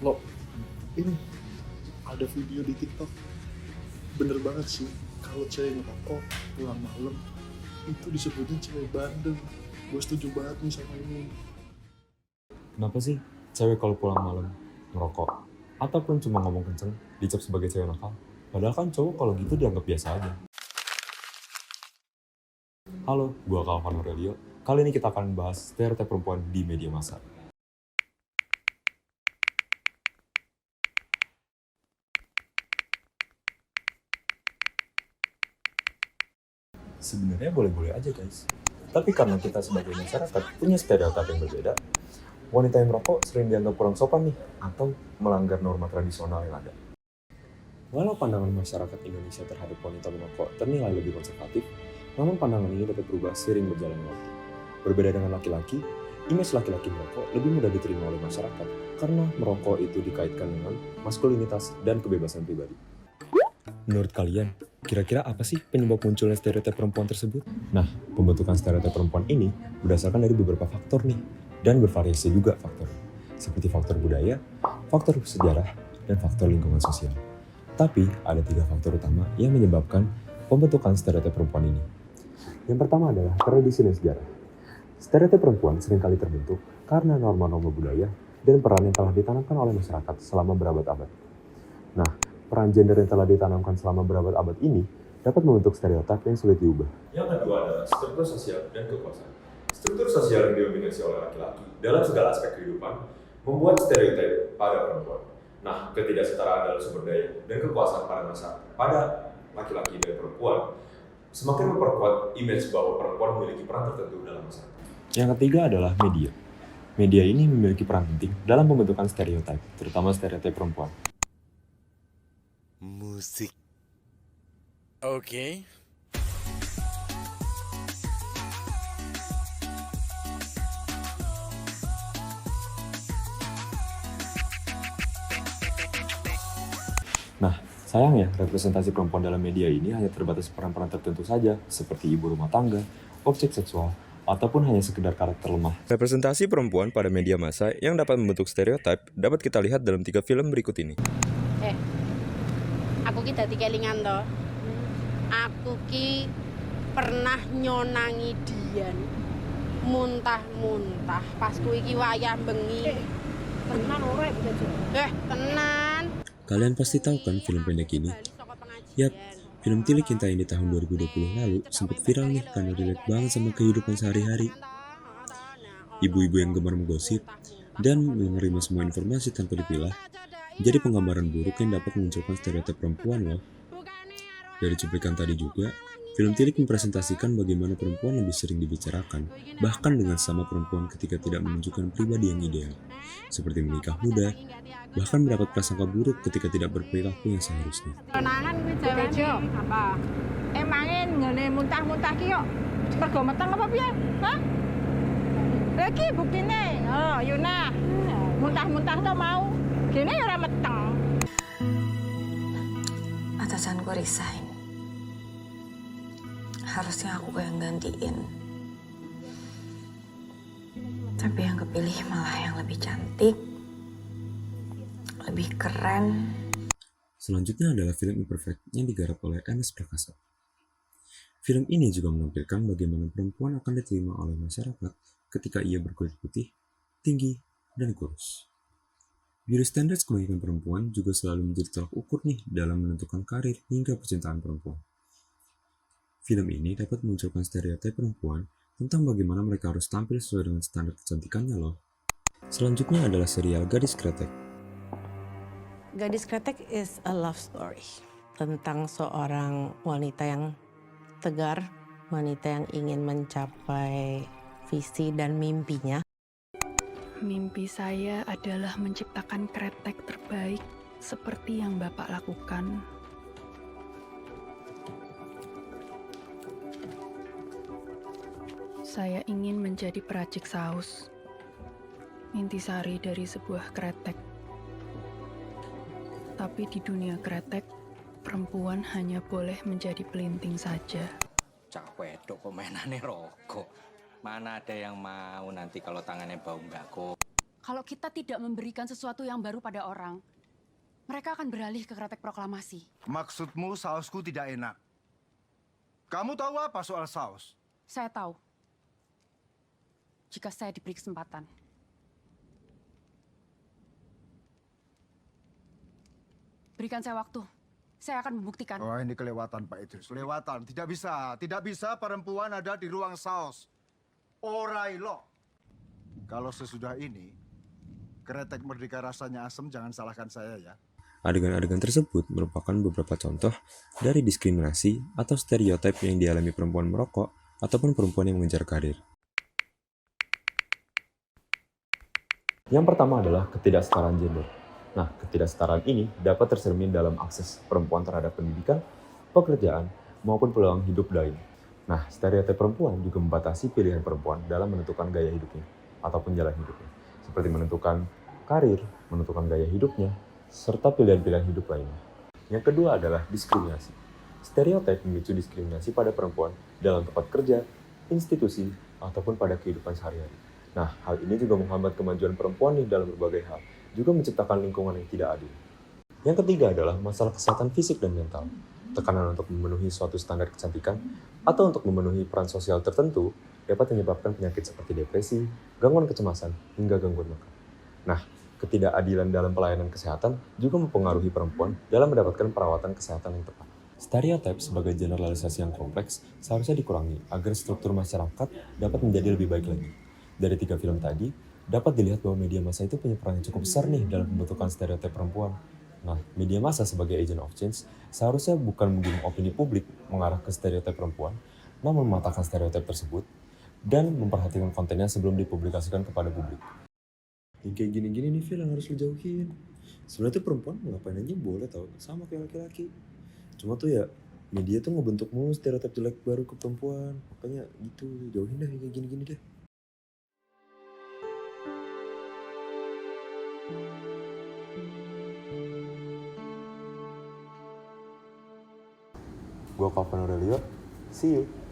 Lo, ini ada video di TikTok, bener banget sih. Kalau cewek ngerokok pulang malam itu disebutnya cewek bandel. Gue setuju banget nih sama ini. Kenapa sih cewek kalau pulang malam ngerokok ataupun cuma ngomong kenceng dicap sebagai cewek nakal? Padahal kan cowok kalau gitu dianggap biasa aja. Halo, gua Calvin Aurelio. Kali ini kita akan bahas stereotip perempuan di media massa. Sebenarnya boleh-boleh aja guys. Tapi karena kita sebagai masyarakat punya stereotip yang berbeda, wanita yang merokok sering dianggap kurang sopan nih, atau melanggar norma tradisional yang ada. Walau pandangan masyarakat Indonesia terhadap wanita merokok ternilai lebih konservatif, namun pandangan ini dapat berubah seiring berjalannya waktu. Berbeda dengan laki-laki, image laki-laki merokok lebih mudah diterima oleh masyarakat karena merokok itu dikaitkan dengan maskulinitas dan kebebasan pribadi. Menurut kalian, kira-kira apa sih penyebab munculnya stereotip perempuan tersebut? Nah, pembentukan stereotip perempuan ini berdasarkan dari beberapa faktor nih, dan bervariasi juga faktornya, seperti faktor budaya, faktor sejarah, dan faktor lingkungan sosial. Tapi, ada 3 faktor utama yang menyebabkan pembentukan stereotip perempuan ini. Yang pertama adalah tradisi dan sejarah. Stereotip perempuan seringkali terbentuk karena norma-norma budaya dan peran yang telah ditanamkan oleh masyarakat selama berabad-abad. Nah, peran gender yang telah ditanamkan selama berabad-abad ini dapat membentuk stereotip yang sulit diubah. Yang kedua adalah struktur sosial dan kekuasaan. Struktur sosial yang didominasi oleh laki-laki dalam segala aspek kehidupan membuat stereotip pada perempuan. Nah, ketidaksetaraan dalam sumber daya dan kekuasaan pada laki-laki dan perempuan semakin memperkuat image bahwa perempuan memiliki peran tertentu dalam masyarakat. Yang ketiga adalah media. Media ini memiliki peran penting dalam pembentukan stereotip, terutama stereotip perempuan. Musik. Oke. Nah, sayangnya representasi perempuan dalam media ini hanya terbatas peran-peran tertentu saja, seperti ibu rumah tangga, objek seksual, ataupun hanya sekedar karakter lemah. Representasi perempuan pada media massa yang dapat membentuk stereotip dapat kita lihat dalam 3 film berikut ini. Aku ki dadi kelingan to. Aku ki pernah nyonangi Dian. Muntah-muntah pas kuwi ki wayah bengi. Tenan ora iki, tenan. Kalian pasti tahu kan film pendek ini? Yap, film Tilik yang tayang di tahun 2020 lalu sempat viral nih karena relate banget sama kehidupan sehari-hari. Ibu-ibu yang gemar menggosip dan menerima semua informasi tanpa dipilah, jadi penggambaran buruk yang dapat memunculkan stereotip perempuan loh. Dari cuplikan tadi juga, film Tilik mempresentasikan bagaimana perempuan lebih sering dibicarakan, bahkan dengan sama perempuan ketika tidak menunjukkan pribadi yang ideal, seperti menikah muda, bahkan mendapat prasangka buruk ketika tidak berperilaku yang seharusnya. Konangan kuwi cewek apa? Emangnya ngene muntah-muntah ki yo mergo meteng apa piye? Hah? Lah iki buktine. Oh, Yuna. Muntah-muntah to mau. Gene ya ora meteng. Atasanku resign. Harusnya aku yang gantiin. Tapi yang kepilih malah yang lebih cantik, lebih keren. Selanjutnya adalah film Imperfect yang digarap oleh Ernest Prakasa. Film ini juga menampilkan bagaimana perempuan akan diterima oleh masyarakat ketika ia berkulit putih, tinggi, dan kurus. Beauty standards kebanyakan perempuan juga selalu menjadi tolak ukur nih dalam menentukan karir hingga percintaan perempuan. Film ini dapat memunculkan stereotip perempuan tentang bagaimana mereka harus tampil sesuai dengan standar kecantikannya loh. Selanjutnya adalah serial Gadis Kretek. Gadis Kretek is a love story tentang seorang wanita yang tegar, wanita yang ingin mencapai visi dan mimpinya. Mimpi saya adalah menciptakan kretek terbaik seperti yang Bapak lakukan. Saya ingin menjadi peracik saus, intisari dari sebuah kretek. Tapi di dunia kretek, perempuan hanya boleh menjadi pelinting saja. Cak wedok kok mainannya rokok. Mana ada yang mau nanti kalau tangannya bau mbako. Kalau kita tidak memberikan sesuatu yang baru pada orang, mereka akan beralih ke kretek proklamasi. Maksudmu sausku tidak enak. Kamu tahu apa soal saus? Saya tahu. Jika saya diberi kesempatan. Berikan saya waktu. Saya akan membuktikan. Oh, ini kelewatan Pak Idris. Kelewatan. Tidak bisa. Tidak bisa perempuan ada di ruang saus. Orai lo. Kalau sesudah ini, kretek Merdeka rasanya asem, jangan salahkan saya ya. Adegan-adegan tersebut merupakan beberapa contoh dari diskriminasi atau stereotip yang dialami perempuan merokok ataupun perempuan yang mengejar karir. Yang pertama adalah ketidaksetaraan gender. Nah, ketidaksetaraan ini dapat tercermin dalam akses perempuan terhadap pendidikan, pekerjaan, maupun peluang hidup lain. Nah, stereotip perempuan juga membatasi pilihan perempuan dalam menentukan gaya hidupnya ataupun jalan hidupnya, seperti menentukan karir, menentukan gaya hidupnya, serta pilihan-pilihan hidup lainnya. Yang kedua adalah diskriminasi. Stereotip memicu diskriminasi pada perempuan dalam tempat kerja, institusi, ataupun pada kehidupan sehari-hari. Nah, hal ini juga menghambat kemajuan perempuan nih dalam berbagai hal, juga menciptakan lingkungan yang tidak adil. Yang ketiga adalah masalah kesehatan fisik dan mental. Tekanan untuk memenuhi suatu standar kecantikan atau untuk memenuhi peran sosial tertentu dapat menyebabkan penyakit seperti depresi, gangguan kecemasan, hingga gangguan makan. Nah, ketidakadilan dalam pelayanan kesehatan juga mempengaruhi perempuan dalam mendapatkan perawatan kesehatan yang tepat. Stereotip sebagai generalisasi yang kompleks seharusnya dikurangi agar struktur masyarakat dapat menjadi lebih baik lagi. Dari 3 film tadi, dapat dilihat bahwa media massa itu punya peran yang cukup besar nih dalam pembentukan stereotip perempuan. Nah, media massa sebagai agent of change seharusnya bukan menggiring opini publik mengarah ke stereotip perempuan, namun mematahkan stereotip tersebut dan memperhatikan kontennya sebelum dipublikasikan kepada publik. Yang kayak gini-gini nih Phil yang harus lo jauhin. Sebenarnya tuh perempuan ngapain aja boleh tau, sama kayak laki-laki. Cuma tuh ya, media tuh ngebentuk mulu stereotip jelek baru ke perempuan. Makanya gitu, jauhin deh kayak gini-gini deh. Gue Calvin Aurelio, see you.